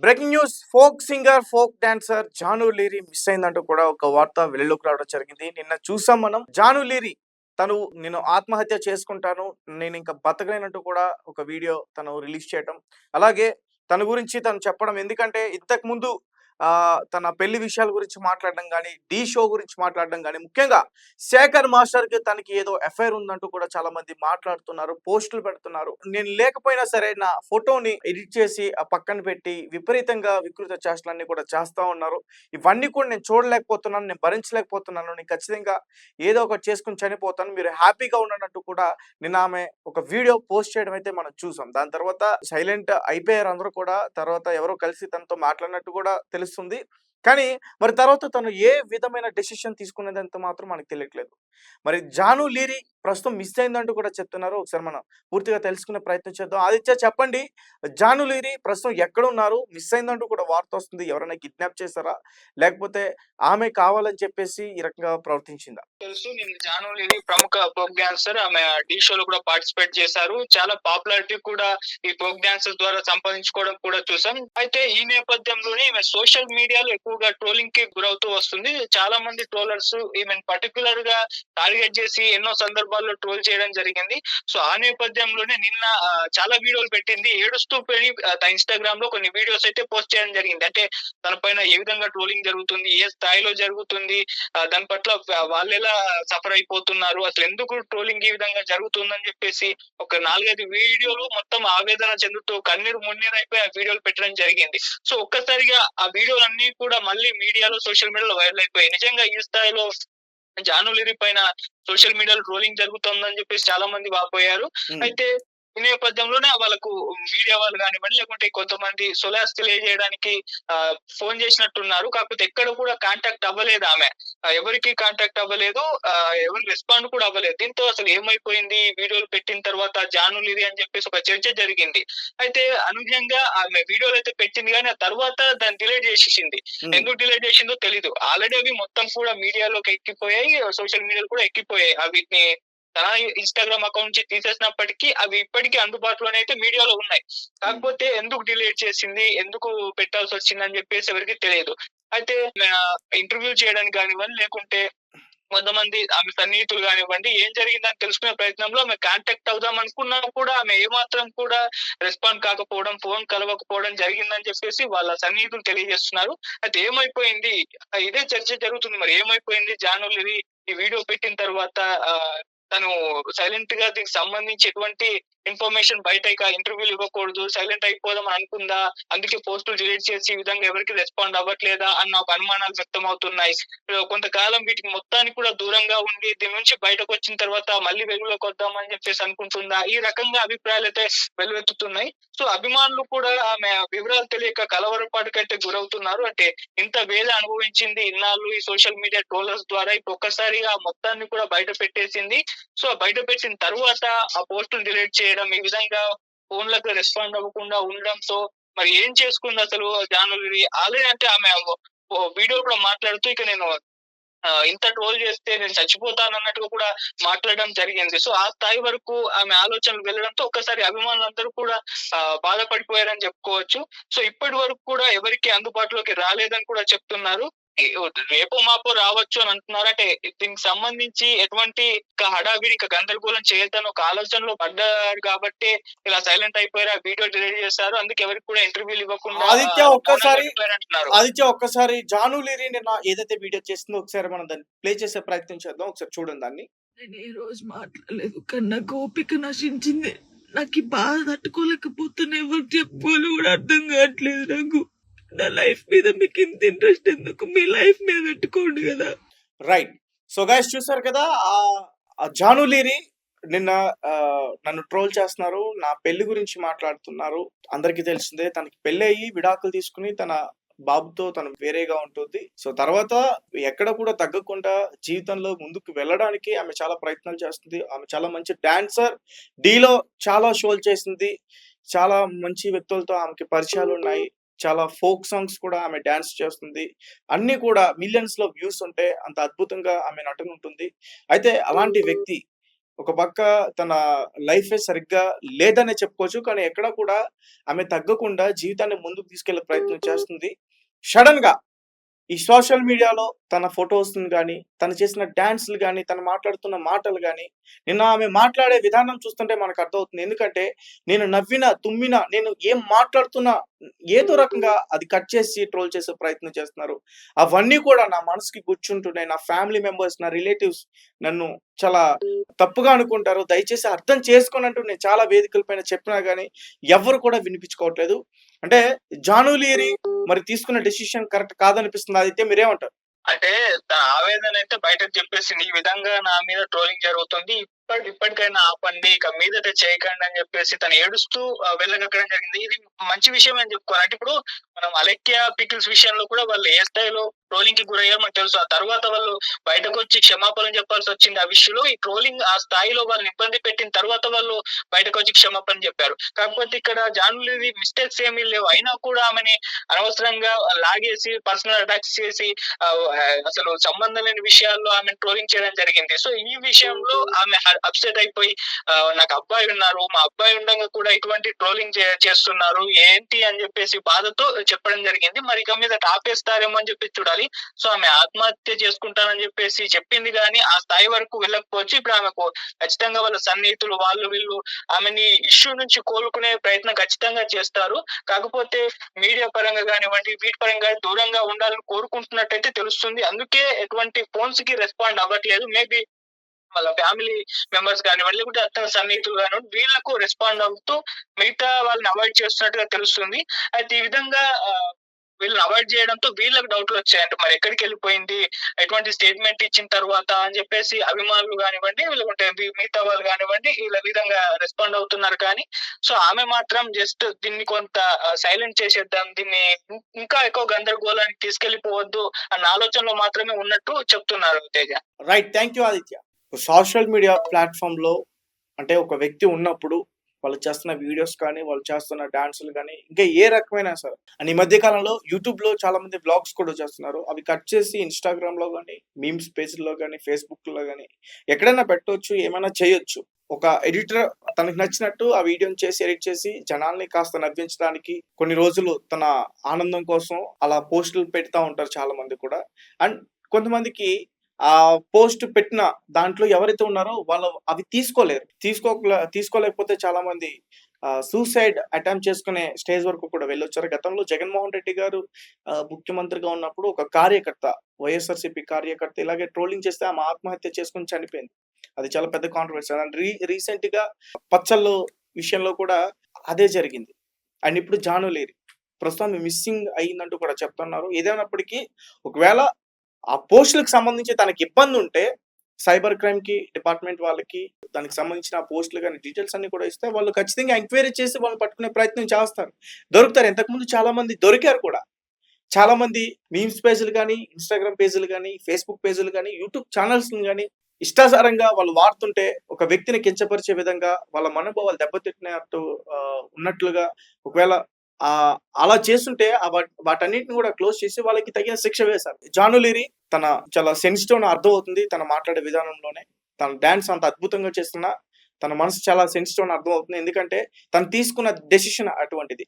Breaking news. Folk singer, folk dancer Janu Lyri miss అయిందంటూ కూడా ఒక వార్త వెలుగులోకి రావడం జరిగింది. నిన్న చూసాం మనం. జాను లీరీ తను నేను ఆత్మహత్య చేసుకుంటాను, నేను ఇంకా బతకలేనంటూ కూడా ఒక వీడియో తను రిలీజ్ చేయటం, అలాగే తన గురించి తను చెప్పడం. ఎందుకంటే ఇంతకు ముందు తన పెళ్లి విషయాల గురించి మాట్లాడడం గానీ, 'ఢీ' షో గురించి మాట్లాడడం గానీ, ముఖ్యంగా శేఖర్ మాస్టర్‌కి తనకి ఏదో ఎఫైర్ ఉందంటూ కూడా చాలా మంది మాట్లాడుతున్నారు, పోస్టులు పెడుతున్నారు. నేను లేకపోయినా సరే నా ఫోటోని ఎడిట్ చేసి ఆ పక్కన పెట్టి విపరీతంగా వికృత చేష్టలన్నీ కూడా చేస్తా ఉన్నారు. ఇవన్నీ కూడా నేను చూడలేకపోతున్నాను, నేను భరించలేకపోతున్నాను. నేను ఖచ్చితంగా ఏదో ఒకటి చేసుకొని చనిపోతాను. మీరు హ్యాపీగా ఉండండంటూ కూడా నిన్న ఆమె ఒక వీడియో పోస్ట్ చేయడం అయితే మనం చూసాం. దాని తర్వాత సైలెంట్ అయిపోయారు అందరూ కూడా. తర్వాత ఎవరో కలిసి తనతో మాట్లాడినట్టు కూడా తెలుస్తుంది. కానీ మరి తర్వాత తను ఏ విధమైన డెసిషన్ తీసుకున్నదంత మాత్రం మనకు తెలియట్లేదు. మరి జాను లీరీ ప్రస్తుతం మిస్ అయిందంటూ కూడా చెప్తున్నారు. ఒకసారి మనం పూర్తిగా తెలుసుకునే ప్రయత్నం చేద్దాం. ఆదిత్య, చెప్పండి, జాను లీరీ ప్రస్తుతం ఎక్కడున్నారు? మిస్ అయిందంటూ కూడా వార్త వస్తుంది. ఎవరైనా కిడ్నాప్ చేశారా? లేకపోతే ఆమె కావాలని చెప్పేసి ఈ రకంగా ప్రవర్తించిందా? తెలుసు. నేను జాను లీరీ ప్రముఖ ఫోక్ డాన్సర్. ఆమె 'ఢీ' షోలో కూడా పార్టిసిపేట్ చేశారు. చాలా పాపులారిటీ కూడా ఈ ఫోక్ డాన్సర్ ద్వారా సంపాదించుకోవడం కూడా చూసాం. అయితే ఈ నేపథ్యంలోనే ఈమె సోషల్ మీడియాలో ఎక్కువగా ట్రోలింగ్ కి గురవుతూ వస్తుంది. చాలా మంది ట్రోలర్స్ ఈమెను పర్టిక్యులర్ గా టార్గెట్ చేసి ఎన్నో సందర్భాల్లో ట్రోల్ చేయడం జరిగింది. సో ఆ నేపథ్యంలోనే నిన్న చాలా వీడియోలు పెట్టింది. ఏడుస్తూ పోయి తన ఇన్‌స్టాగ్రామ్ లో కొన్ని వీడియోస్ అయితే పోస్ట్ చేయడం జరిగింది. అంటే తన పైన ఏ విధంగా ట్రోలింగ్ జరుగుతుంది, ఏ స్థాయిలో జరుగుతుంది, దాని పట్ల వాళ్ళెలా సఫర్ అయిపోతున్నారు, అసలు ఎందుకు ట్రోలింగ్ ఈ విధంగా జరుగుతుందని చెప్పేసి ఒక 4, 5 వీడియోలు మొత్తం ఆవేదన చెందుతూ కన్నీరు మున్నీరైపోయి ఆ వీడియోలు పెట్టడం జరిగింది. సో ఒక్కసారిగా ఆ వీడియోలన్నీ కూడా మళ్ళీ మీడియాలో, సోషల్ మీడియాలో వైరల్ అయిపోయాయి. నిజంగా ఈ స్థాయిలో జాను లిరి పైన సోషల్ మీడియాలో ట్రోలింగ్ జరుగుతుందని చెప్పేసి చాలా మంది వాపోయారు. అయితే ఈ నేపథ్యంలోనే వాళ్ళకు మీడియా వాళ్ళు గానివ్వండి, లేకుంటే కొంతమంది సొలాస్ తెలియజేయడానికి ఫోన్ చేసినట్టున్నారు. కాకపోతే ఎక్కడ కూడా కాంటాక్ట్ అవ్వలేదు ఆమె. ఎవరికీ కాంటాక్ట్ అవ్వలేదు. ఎవరు రెస్పాండ్ కూడా అవ్వలేదు. దీంతో అసలు ఏమైపోయింది వీడియోలు పెట్టిన తర్వాత జాను లిరి అని చెప్పేసి ఒక చర్చ జరిగింది. అయితే అనూహ్యంగా ఆమె వీడియోలైతే పెట్టింది గానీ, ఆ తర్వాత దాన్ని డిలీట్ చేసేసింది. ఎందుకు డిలీట్ చేసిందో తెలీదు. ఆల్రెడీ అవి మొత్తం కూడా మీడియాలోకి ఎక్కిపోయాయి. సోషల్ మీడియాలో కూడా ఎక్కిపోయాయి. వీటిని తన ఇన్‌స్టాగ్రామ్ అకౌంట్ నుంచి తీసేసినప్పటికీ అవి ఇప్పటికీ అందుబాటులోనే అయితే మీడియాలో ఉన్నాయి. కాకపోతే ఎందుకు డిలీట్ చేసింది, ఎందుకు పెట్టాల్సొచ్చిందని చెప్పేసి ఎవరికీ తెలియదు. అయితే ఇంటర్వ్యూ చేయడానికి గానివ్వండి, లేకుంటే కొంతమంది ఆమె సన్నిహితులు గానివ్వండి, ఏం జరిగిందని తెలుసుకునే ప్రయత్నంలో ఆమె కాంటాక్ట్ అవుదాం అనుకున్నా కూడా ఆమె ఏమాత్రం కూడా రెస్పాండ్ కాకపోవడం, ఫోన్ కలవకపోవడం జరిగిందని చెప్పేసి వాళ్ళ సన్నిహితులు తెలియజేస్తున్నారు. అయితే ఏమైపోయింది? ఇదే చర్చ జరుగుతుంది. మరి ఏమైపోయింది జాను లిరి ఈ వీడియో పెట్టిన తర్వాత తను సైలెంట్ గా దీనికి సంబంధించి ఎటువంటి ఇన్ఫర్మేషన్ బయట ఇక ఇంటర్వ్యూలు ఇవ్వకూడదు, సైలెంట్ అయిపోదాం అని అనుకుందా? అందుకే పోస్టులు డిలీట్ చేసి ఈ విధంగా ఎవరికి రెస్పాండ్ అవ్వట్లేదా అన్న ఒక అనుమానాలు వ్యక్తమవుతున్నాయి. కొంతకాలం వీటికి మొత్తానికి కూడా దూరంగా ఉండి దీని నుంచి బయటకొచ్చిన తర్వాత మళ్ళీ వెలుగులోకి వద్దామని చెప్పేసి అనుకుంటుందా? ఈ రకంగా అభిప్రాయాలైతే వెల్లువెత్తుతున్నాయి. సో అభిమానులు కూడా ఆమె వివరాలు తెలియక కలవరపాటుకైతే గురవుతున్నారు. అంటే ఇంత వేద అనుభవించింది ఇన్నాళ్ళు ఈ సోషల్ మీడియా ట్రోలర్స్ ద్వారా, ఇప్పుడు ఒక్కసారిగా మొత్తాన్ని కూడా బయట పెట్టేసింది. సో బయట పెట్టిన తరువాత ఆ పోస్టులు డిలీట్ చేయడం, ఈ విధంగా ఫోన్‌లకు రెస్పాండ్ అవ్వకుండా ఉండడంతో మరి ఏం చేసుకుందసలు జాను లిరి? ఆల్రెడీ అంటే ఆమె వీడియోలో కూడా మాట్లాడుతూ ఇక నేను ఇంత ట్రోల్ చేస్తే నేను చచ్చిపోతానన్నట్టుగా కూడా మాట్లాడడం జరిగింది. సో ఆ స్థాయి వరకు ఆమె ఆలోచనలు వెళ్ళడంతో ఒక్కసారి అభిమానులందరూ కూడా బాధపడిపోయారని చెప్పుకోవచ్చు. సో ఇప్పటి వరకు కూడా ఎవరికీ అందుబాటులోకి రాలేదని కూడా చెప్తున్నారు. రేపో మాపో రావచ్చు అని అంటున్నారు. అంటే దీనికి సంబంధించి ఎటువంటి హడావిడి గందరగోళం చేయొద్దని ఒక ఆలోచనలో పడ్డారు కాబట్టే ఇలా సైలెంట్ అయిపోయారు. ఆ వీడియో డిలీట్ చేశారు. అందుకే ఎవరికి కూడా ఇంటర్వ్యూలు ఇవ్వకుండా ఆదిత్య, మౌనంగా ఒక్కసారి ఉండిపోయారంటున్నారు. జాను లీరీ నిన్న ఏదైతే వీడియో చేసిందో ఒకసారి మనం దాన్ని ప్లే చేసే ప్రయత్నం చేద్దాం. ఒకసారి చూడండి దాన్ని. నేను ఏ రోజు మాట్లాడలేదు. కానీ నాకు ఓపిక నశించింది. నాకు ఈ బాధ తట్టుకోలేకపోతున్నా. ఎవరికి చెప్పుకోవాలో కూడా అర్థం కావట్లేదు నాకు. నా లైఫ్ మీద మీకు ఇంత ఇంట్రెస్ట్ ఎందుకు? మీ లైఫ్ మీద పెట్టుకోండి కదా. రైట్. సో గైస్, చూసారు కదా, జాను లీరీ నిన్న నన్ను ట్రోల్ చేస్తున్నారు, నా పెళ్లి గురించి మాట్లాడుతున్నారు. అందరికీ తెలిసిందే, తనకి పెళ్ళయి విడాకులు తీసుకుని తన బాబుతో తను వేరేగా ఉంటుంది. సో తర్వాత ఎక్కడ కూడా తగ్గకుండా జీవితంలో ముందుకు వెళ్ళడానికి ఆమె చాలా ప్రయత్నాలు చేస్తుంది. ఆమె చాలా మంచి డాన్సర్. 'ఢీ'లో చాలా షోలు చేసింది. చాలా మంచి వ్యక్తులతో ఆమెకి పరిచయాలున్నాయి. చాలా ఫోక్ సాంగ్స్ కూడా ఆమె డాన్స్ చేస్తుంది. అన్నీ కూడా మిలియన్స్‌లో వ్యూస్ ఉంటే అంత అద్భుతంగా ఆమె నటన ఉంటుంది. అయితే అలాంటి వ్యక్తి ఒక పక్క తన లైఫే సరిగ్గా లేదనే చెప్పుకోవచ్చు. కానీ ఎక్కడ కూడా ఆమె తగ్గకుండా జీవితాన్ని ముందుకు తీసుకెళ్ళే ప్రయత్నం చేస్తుంది. సడెన్‌గా ఈ సోషల్ మీడియాలో తన ఫోటోస్‌ని గాని, తను చేసిన డాన్స్‌లు గాని, తను మాట్లాడుతున్న మాటలు గాని, నిన్న ఆమె మాట్లాడే విధానం చూస్తుంటే మనకు అర్థమవుతుంది. ఎందుకంటే నేను నవ్వినా, తుమ్మినా, నేను ఏం మాట్లాడుతున్నా ఏదో రకంగా అది కట్ చేసి ట్రోల్ చేసే ప్రయత్నం చేస్తున్నారు. అవన్నీ కూడా నా మనసుకి గుచ్చుంటున్నాయి. నా ఫ్యామిలీ మెంబర్స్, నా రిలేటివ్స్ నన్ను చాలా తప్పుగా అనుకుంటారు. దయచేసి అర్థం చేసుకోండి అంటూ నేను చాలా వేదికల పైన చెప్పినా గాని ఎవ్వరు కూడా వినిపించుకోవట్లేదు. అంటే 'జాను లీరి' మరి తీసుకున్న డెసిషన్ కరెక్ట్ కాదనిపిస్తుంది. ఆదిత్య మీరేమంటారు? అంటే తన ఆవేదన అయితే బయటకు చెప్పేసింది. ఈ విధంగా నా మీద ట్రోలింగ్ జరుగుతుంది. ఇప్పటికైనా ఆపండి. ఇక మీదట చేయకండి అని చెప్పేసి తను ఏడుస్తూ వెళ్ళగక్కడం జరిగింది. ఇది మంచి విషయం అని చెప్పుకోవాలి. అంటే ఇప్పుడు మనం అలెక్య పికిల్స్ విషయంలో కూడా వాళ్ళు ఏ స్థాయిలో ట్రోలింగ్ కి గురయ్యారో మనకు తెలుసు. ఆ తర్వాత వాళ్ళు బయటకొచ్చి క్షమాపణలు చెప్పాల్సి వచ్చింది ఆ విషయంలో. ఈ ట్రోలింగ్ ఆ స్థాయిలో వాళ్ళని ఇబ్బంది పెట్టిన తర్వాత వాళ్ళు బయటకొచ్చి క్షమాపణ చెప్పారు. కాకపోతే ఇక్కడ జాన్యులీ మిస్టేక్స్ ఏమీ లేవు. అయినా కూడా ఆమెని అనవసరంగా లాగేసి పర్సనల్ అటాక్స్ చేసి అసలు సంబంధం లేని విషయాల్లో ఆమె ట్రోలింగ్ చేయడం జరిగింది. సో ఈ విషయంలో ఆమె అప్సెట్ అయిపోయి నాకు అబ్బాయి ఉన్నారు, మా అబ్బాయి ఉండగా కూడా ఇటువంటి ట్రోలింగ్ చేస్తున్నారు ఏంటి అని చెప్పేసి బాధతో చెప్పడం జరిగింది. మరి ఇక మీద ఆపేస్తారేమో అని చెప్పి చూడాలి. సో ఆమె ఆత్మహత్య చేసుకుంటానని చెప్పేసి చెప్పింది కానీ ఆ స్థాయి వరకు వెళ్ళకపోవచ్చు. ఇప్పుడు ఆమెకు ఖచ్చితంగా వాళ్ళ సన్నిహితులు వాళ్ళు వీళ్ళు ఆమెని ఇష్యూ నుంచి కోలుకునే ప్రయత్నం ఖచ్చితంగా చేస్తారు. కాకపోతే మీడియా పరంగా కానివ్వండి, వీటి పరంగా దూరంగా ఉండాలని కోరుకుంటున్నట్టయితే తెలుస్తుంది. అందుకే ఎటువంటి ఫోన్స్ కి రెస్పాండ్ అవ్వట్లేదు. మేబీ వాళ్ళ ఫ్యామిలీ మెంబర్స్ కానివ్వండి, లేకుంటే అతని సన్నిహితులు కానివ్వండి, వీళ్ళకు రెస్పాండ్ అవుతూ మిగతా వాళ్ళని అవాయిడ్ చేస్తున్నట్టుగా తెలుస్తుంది. అయితే ఈ విధంగా వీళ్ళని అవాయిడ్ చేయడంతో వీళ్ళకి డౌట్లు వచ్చాయంట. మరి ఎక్కడికి వెళ్ళిపోయింది, ఎటువంటి స్టేట్మెంట్ ఇచ్చిన తర్వాత అని చెప్పేసి అభిమానులు కానివ్వండి, లేకుంటే మిగతా వాళ్ళు కానివ్వండి, వీళ్ళ విధంగా రెస్పాండ్ అవుతున్నారు. కానీ సో ఆమె మాత్రం జస్ట్ దీన్ని కొంత సైలెంట్ చేసేద్దాం, దీన్ని ఇంకా ఎక్కువ గందరగోళానికి తీసుకెళ్లిపోవద్దు అన్న ఆలోచనలో మాత్రమే ఉన్నట్టు చెప్తున్నారు Teja. Right. Thank you Aditya. Social media ప్లాట్‌ఫామ్‌లో అంటే ఒక వ్యక్తి ఉన్నప్పుడు వాళ్ళు చేస్తున్న వీడియోస్ కానీ, వాళ్ళు చేస్తున్న డాన్సులు గానీ, ఇంకా ఏ రకమైనా సరే. అండ్ ఈ మధ్య కాలంలో యూట్యూబ్‌లో చాలా మంది వ్లాగ్స్ కూడా చేస్తున్నారు. అవి కట్ చేసి ఇన్‌స్టాగ్రామ్‌లో గానీ, మీమ్స్ పేజ్‌లో గానీ, ఫేస్‌బుక్‌లో గానీ ఎక్కడైనా పెట్టొచ్చు, ఏమైనా చేయొచ్చు. ఒక ఎడిటర్ తనకి నచ్చినట్టు ఆ వీడియోని చేసి, ఎడిట్ చేసి జనాల్ని కాస్త నవ్వించడానికి కొన్ని రోజులు తన ఆనందం కోసం అలా పోస్టులు పెడతా ఉంటారు చాలా మంది కూడా. అండ్ కొంతమందికి ఆ పోస్ట్ పెట్టిన దాంట్లో ఎవరైతే ఉన్నారో వాళ్ళు అవి తీసుకోలేరు. తీసుకోలేకపోతే చాలా మంది సూసైడ్ అటెంప్ట్ చేసుకునే స్టేజ్ వరకు కూడా వెళ్ళొచ్చారు. గతంలో జగన్మోహన్ రెడ్డి గారు ముఖ్యమంత్రిగా ఉన్నప్పుడు ఒక కార్యకర్త, వైఎస్ఆర్‌సీపీ కార్యకర్త ఇలాగే ట్రోలింగ్ చేస్తే ఆమె ఆత్మహత్య చేసుకొని చనిపోయింది. అది చాలా పెద్ద కాంట్రోవర్సీ. అండ్ రీసెంట్‌గా పచ్చళ్ళు విషయంలో కూడా అదే జరిగింది. అండ్ ఇప్పుడు జాను లీరి ప్రస్తుతం మిస్సింగ్ అయిందంటూ కూడా చెప్తున్నారు. ఏదైనప్పటికీ ఒకవేళ ఆ పోస్టులకు సంబంధించి తనకి ఇబ్బందుంటే సైబర్ క్రైమ్‌కి డిపార్ట్‌మెంట్ వాళ్ళకి దానికి సంబంధించిన ఆ పోస్టులు గాని, డీటెయిల్స్ అన్నీ కూడా ఇస్తే వాళ్ళు ఖచ్చితంగా ఎంక్వైరీ చేసి వాళ్ళని పట్టుకునే ప్రయత్నం చేస్తారు. దొరుకుతారు. ఇంతకుముందు చాలా మంది దొరికారు కూడా. చాలా మంది మీమ్స్ పేజ్‌లు గాని, ఇన్‌స్టాగ్రామ్ పేజ్‌లు గాని, ఫేస్‌బుక్ పేజ్‌లు గాని, యూట్యూబ్ ఛానెల్స్‌ని గాని ఇష్టాసారంగా వాళ్ళు వాడుతుంటే ఒక వ్యక్తిని కించపరిచే విధంగా వాళ్ళ మనోభావాలు దెబ్బతిట్టినట్టు ఉన్నట్లుగా ఒకవేళ అలా చేస్తుంటే వాటన్నిటిని కూడా క్లోజ్ చేసి వాళ్ళకి తగిన శిక్ష వేశారు. జాను లీరి తన చాలా సెన్సిటివ్ అని అర్థమవుతుంది తన మాట్లాడే విధానంలోనే. తన డాన్స్ అంత అద్భుతంగా చేస్తున్నా తన మనసు చాలా సెన్సిటివ్ అని అర్థమవుతుంది. ఎందుకంటే తను తీసుకున్న డెసిషన్ అటువంటిది.